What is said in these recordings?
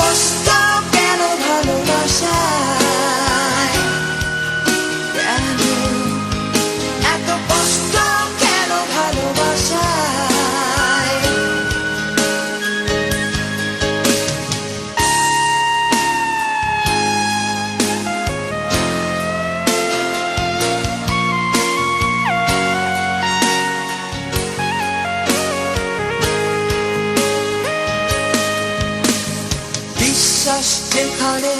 কষ্ট কেন ভালোবাসায়, কেন এত কষ্ট কেন ভালোবাসায়। বিশ্বাস যেখানে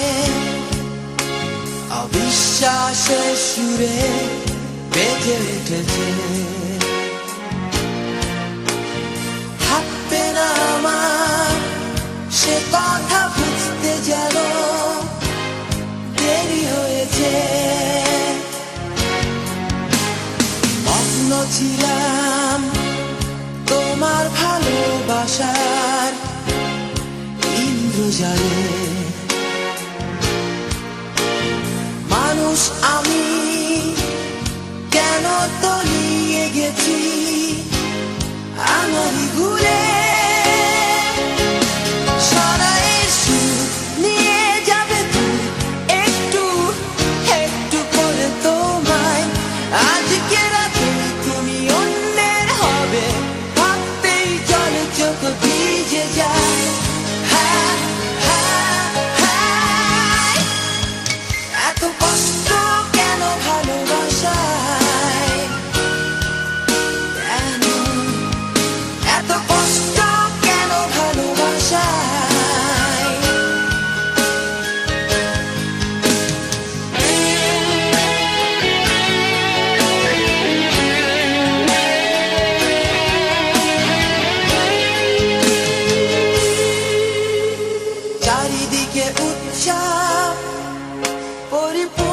অবিশ্বাসের সুরে বেজে উঠেছে, থাকবে না আমার সে কথা বুঝতে যেন দেরি হয়েছে। মগ্ন ছিলাম তোমার ভালোবাসার ইন্দ্রজালে, মানুষ আমি কেন তলিয়ে গেছি আমারই ঘুরে। সরাইয়ের সুর নিয়ে যাবে তুই একটু একটু করে তোমায়, আজকে রাতে তুমি অন্যের হবে ভাবতেই জলে চোখ ভিজে যায়। এত কষ্ট কেন ভালোবাসায়, কেন এত কষ্ট কেন ভালোবাসায়। চারিদিকে উৎসব পরিপূর্ণ